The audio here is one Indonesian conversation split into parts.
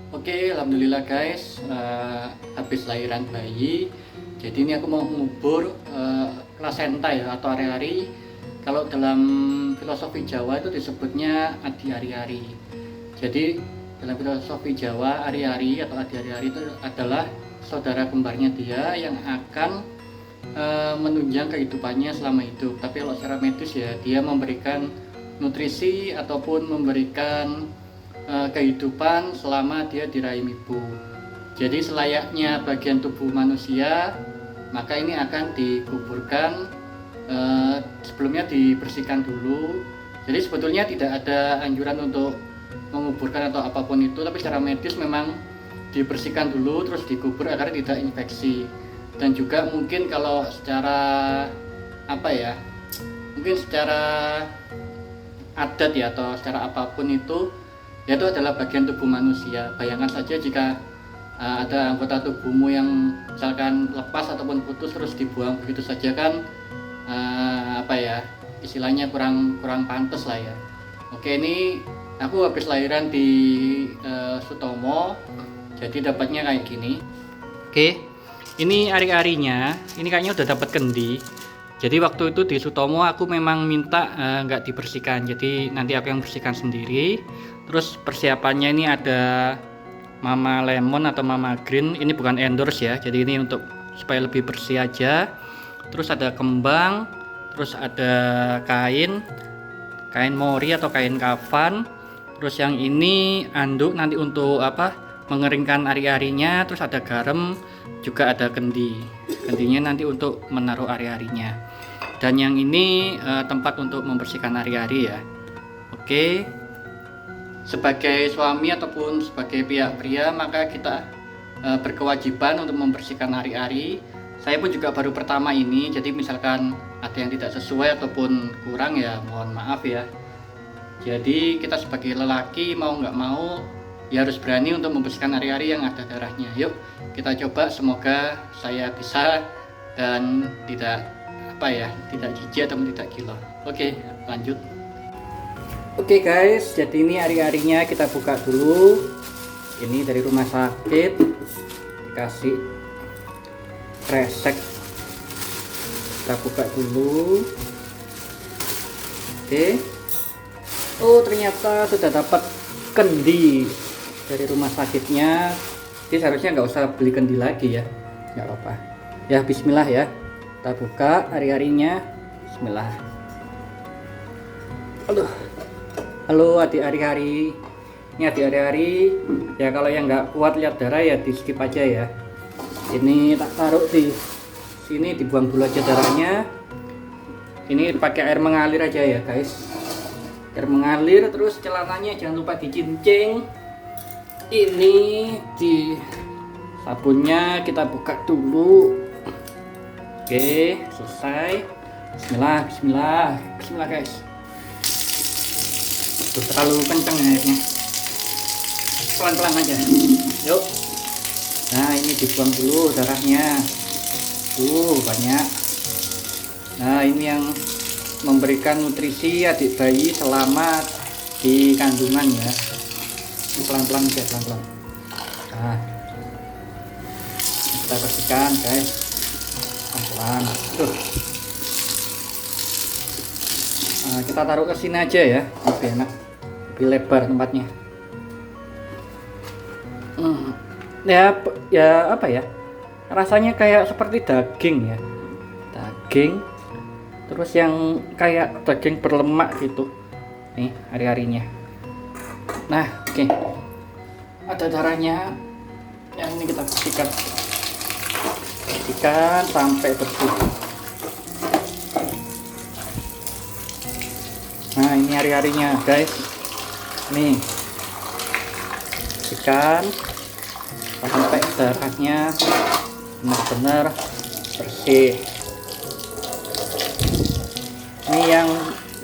Oke, alhamdulillah guys, habis lahiran bayi. Jadi ini aku mau ngubur plasenta ya atau ari-ari. Kalau dalam filosofi Jawa itu disebutnya adi ari-ari. Jadi dalam filosofi Jawa, ari-ari atau adi ari-ari itu adalah saudara kembarnya dia yang akan menunjang kehidupannya selama hidup. Tapi kalau secara medis ya dia memberikan nutrisi ataupun memberikan kehidupan selama dia di rahim ibu. Jadi selayaknya bagian tubuh manusia, maka ini akan dikuburkan, sebelumnya dibersihkan dulu. Jadi sebetulnya tidak ada anjuran untuk menguburkan atau apapun itu, tapi secara medis memang dibersihkan dulu terus dikubur agar tidak infeksi. Dan juga mungkin kalau secara mungkin secara adat ya atau secara apapun itu yaitu adalah bagian tubuh manusia. Bayangkan saja jika ada anggota tubuhmu yang misalkan lepas ataupun putus terus dibuang begitu saja kan, istilahnya kurang pantas lah ya. Oke, ini aku habis lahiran di Sutomo, jadi dapatnya kayak gini. Oke, ini ari-arinya, ini kayaknya udah dapat kendi. Jadi waktu itu di Sutomo aku memang minta nggak dibersihkan, jadi nanti aku yang bersihkan sendiri. Terus persiapannya ini ada Mama Lemon atau Mama Green, ini bukan endorse ya, jadi ini untuk supaya lebih bersih aja. Terus ada kembang, terus ada kain mori atau kain kafan. Terus yang ini anduk nanti untuk mengeringkan ari-arinya. Terus ada garam, juga ada kendinya nanti untuk menaruh ari-arinya. Dan yang ini tempat untuk membersihkan ari-ari ya. Oke, sebagai suami ataupun sebagai pihak pria maka kita berkewajiban untuk membersihkan ari-ari. Saya pun juga baru pertama ini, jadi misalkan ada yang tidak sesuai ataupun kurang ya mohon maaf ya. Jadi kita sebagai lelaki mau nggak mau ya harus berani untuk membersihkan ari-ari yang ada darahnya. Yuk kita coba, semoga saya bisa dan tidak jijik atau tidak gila. Oke, lanjut. Oke guys, jadi ini ari-arinya kita buka dulu. Ini dari rumah sakit, dikasih kresek, kita buka dulu. Oke, oh ternyata sudah dapat kendi dari rumah sakitnya. Jadi seharusnya nggak usah beli kendi lagi ya, nggak apa-apa ya. Bismillah ya, kita buka ari-arinya. Bismillah. Halo adik ari-ari, ini adik ari-ari ya. Kalau yang nggak kuat lihat darah ya di skip aja ya. Ini tak taruh di sini, dibuang dulu aja darahnya. Ini pakai air mengalir aja ya guys, air mengalir. Terus celananya jangan lupa dicincing. Ini di sabunnya kita buka dulu. Oke, selesai. Bismillah guys. Tuh, terlalu kenceng airnya, pelan-pelan aja. Yuk, nah ini dibuang dulu darahnya. Banyak. Nah ini yang memberikan nutrisi adik bayi selama di kandungan ya. Pelan-pelan aja, pelan-pelan. Nah kita bersihkan guys, pelan-pelan. Tuh. Nah, kita taruh ke sini aja ya, lebih enak, lebih lebar tempatnya. Rasanya kayak seperti daging ya, daging. Terus yang kayak daging berlemak gitu. Nih ari-arinya. Nah, oke. Ada darahnya. Yang ini kita bersihkan sampai bersih. Nah ini ari-arinya guys, nih bersihkan sampai darahnya benar-benar bersih.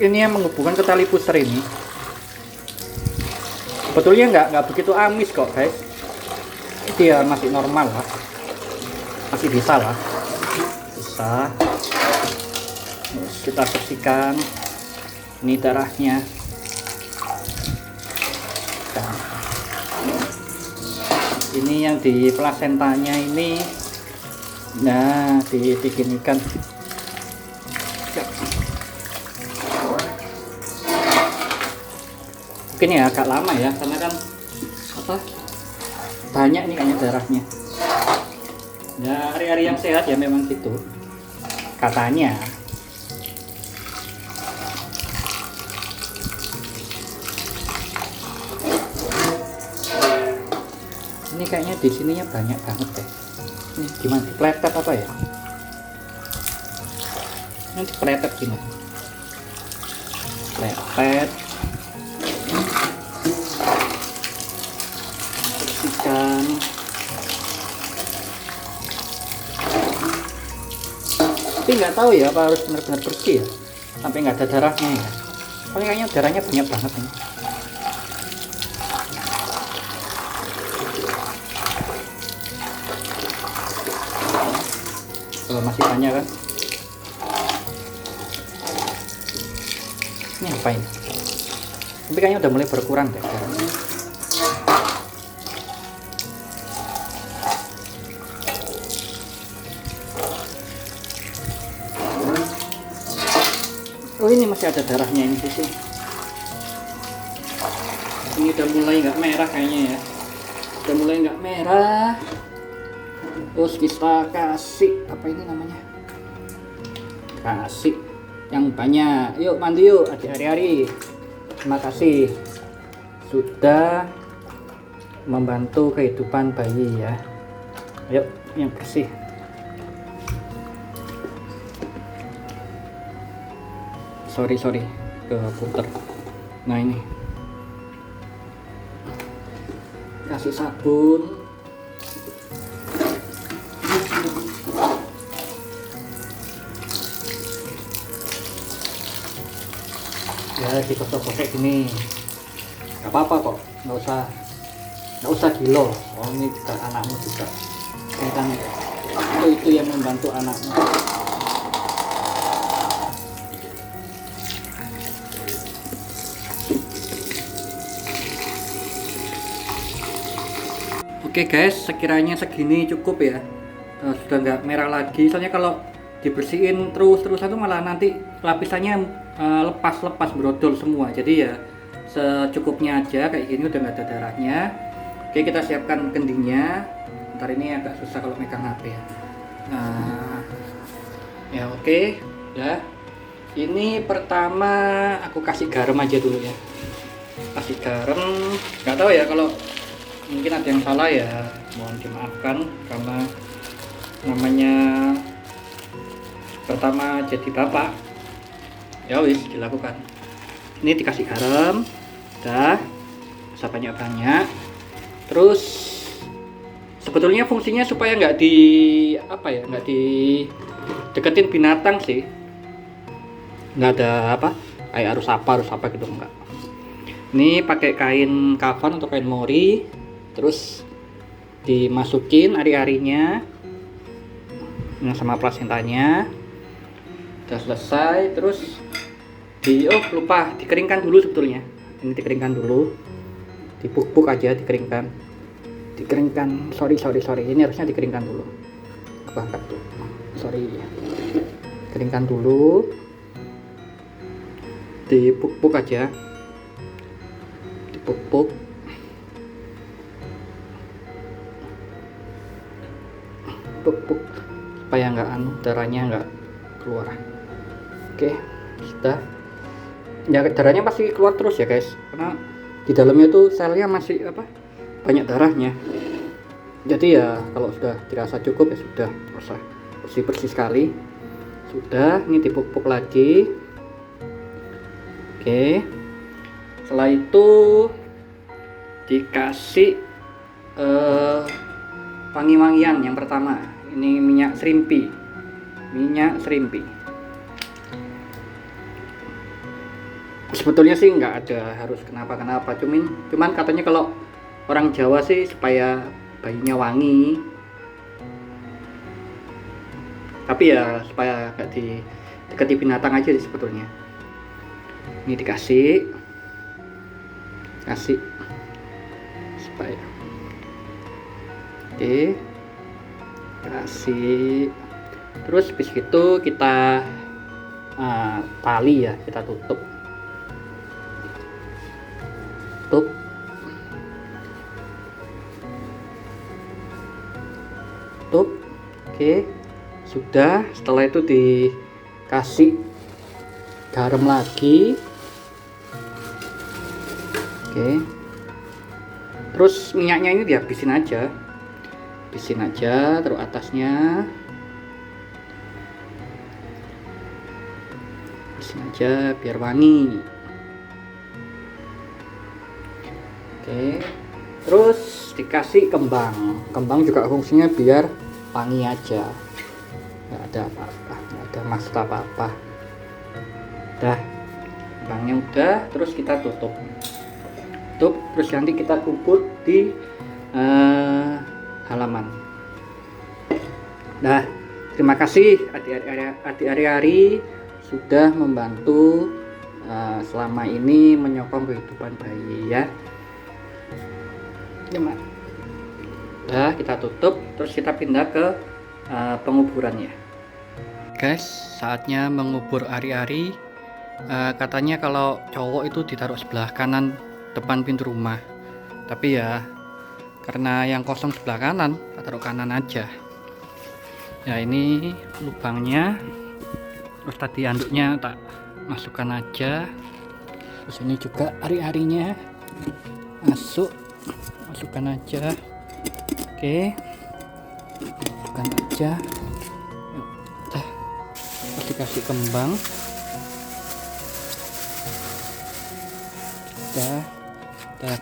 Ini yang menghubungkan ke tali pusar ini. Betulnya nggak begitu amis kok guys. Dia masih normal lah, masih bisa lah, bisa. Terus kita bersihkan. Ini darahnya. Ini yang di plasentanya ini, nah diginikan. Mungkin ya agak lama ya, karena kan apa, banyak nih kayaknya darahnya. Ya hari-hari yang sehat ya memang gitu katanya. Ini kayaknya di sininya banyak banget deh. Ini gimana? Dipletet apa ya? Ini dipletet gini. Pletet. Bersihkan. Tapi nggak tahu ya apa harus benar-benar bersih ya, sampai nggak ada darahnya ya. Soalnya kayaknya darahnya banyak banget nih. Masih banyak kan? Ini apa ini? Tapi kayaknya udah mulai berkurang deh darahnya. Oh ini masih ada darahnya ini sih. Ini udah mulai nggak merah kayaknya ya. Udah mulai nggak merah. Terus kita kasih apa ini namanya? Kasih yang banyak. Yuk mandi yuk adik hari-hari. Terima kasih sudah membantu kehidupan bayi ya. Ayo yang bersih. Sorry ke puter. Nah ini kasih sabun. Ya dikosok-kosok gini, nggak apa-apa kok, nggak usah gilo. Oh ini juga anakmu juga, ini kan itu yang membantu anakmu. Oke guys, sekiranya segini cukup ya. Sudah nggak merah lagi, soalnya kalau dibersihin terus-terusan tuh malah nanti lapisannya lepas brodol semua. Jadi ya secukupnya aja kayak gini, udah nggak ada darahnya. Oke, kita siapkan kendingnya. Ntar ini agak susah kalau megang HP ya. Nah ya oke ya. Ini pertama aku kasih garam aja dulu ya. Kasih garam, nggak tahu ya kalau mungkin ada yang salah ya, mohon dimaafkan karena namanya pertama jadi bapak. Ya wis dilakukan. Ini dikasih garam, udah usah banyak-banyak. Terus sebetulnya fungsinya supaya nggak deketin binatang sih, nggak ada kayak harus apa gitu enggak. Ini pakai kain kafan atau kain mori, terus dimasukin ari-arinya sama plasentanya. Udah selesai, terus lupa dikeringkan dulu sebetulnya. Ini dikeringkan dulu, dipuk-puk aja, dikeringkan. Sorry, ini harusnya dikeringkan dulu. Aku angkat tuh, sorry. Keringkan dulu, dipuk-puk aja, dipuk-puk. Puk-puk supaya darahnya nggak keluar. Oke, sudah. Ya darahnya pasti keluar terus ya guys, karena di dalamnya tuh selnya masih banyak darahnya. Jadi ya kalau sudah dirasa cukup ya sudah, usah bersih sekali. Sudah, ini dipuk-puk lagi. Oke, setelah itu dikasih wangi-wangian. Yang pertama ini minyak serimpi. Sebetulnya sih nggak ada harus kenapa, cuman katanya kalau orang Jawa sih supaya bayinya wangi, tapi ya supaya nggak deketi binatang aja sih sebetulnya. Ini dikasih supaya Oke, kasih. Terus habis itu kita tali ya, kita tutup. Tutup. Oke, sudah. Setelah itu dikasih garam lagi. Oke, terus minyaknya ini dihabisin aja, terus atasnya habisin aja biar wangi. Oke, terus dikasih kembang juga fungsinya biar wangi aja, nggak ada apa-apa, nggak ada maksud apa-apa. Udah, kembangnya udah, terus kita tutup, terus nanti kita kubur di halaman. Nah, terima kasih adik Ari-Ari sudah membantu selama ini menyokong kehidupan bayi ya. Nah, kita tutup, terus kita pindah ke penguburannya. Guys, saatnya mengubur Ari-Ari. Katanya kalau cowok itu ditaruh sebelah kanan depan pintu rumah, tapi ya karena yang kosong sebelah kanan, kita taruh kanan aja ya. Ini lubangnya, terus tadi anduknya tak masukkan aja, terus ini juga ari-arinya masukkan aja. Oke, masukkan aja. Terus dikasih kembang.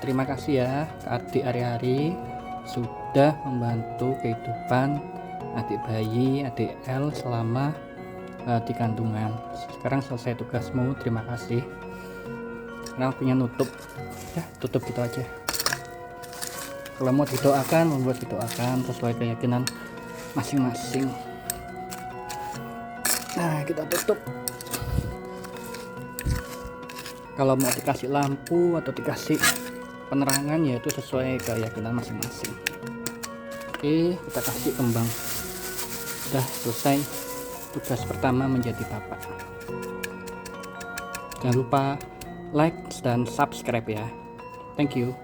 Terima kasih ya adik Ari-Ari sudah membantu kehidupan adik bayi, adik L selama di kandungan. Sekarang selesai tugasmu, terima kasih. Sekarang punya nutup ya, tutup gitu aja. Kalau mau didoakan, membuat didoakan sesuai keyakinan masing-masing. Nah, kita tutup. Kalau mau dikasih lampu atau dikasih penerangan ya itu sesuai keyakinan masing-masing. Oke, kita kasih kembang. Udah selesai tugas pertama menjadi bapak. Jangan lupa like dan subscribe ya. Thank you.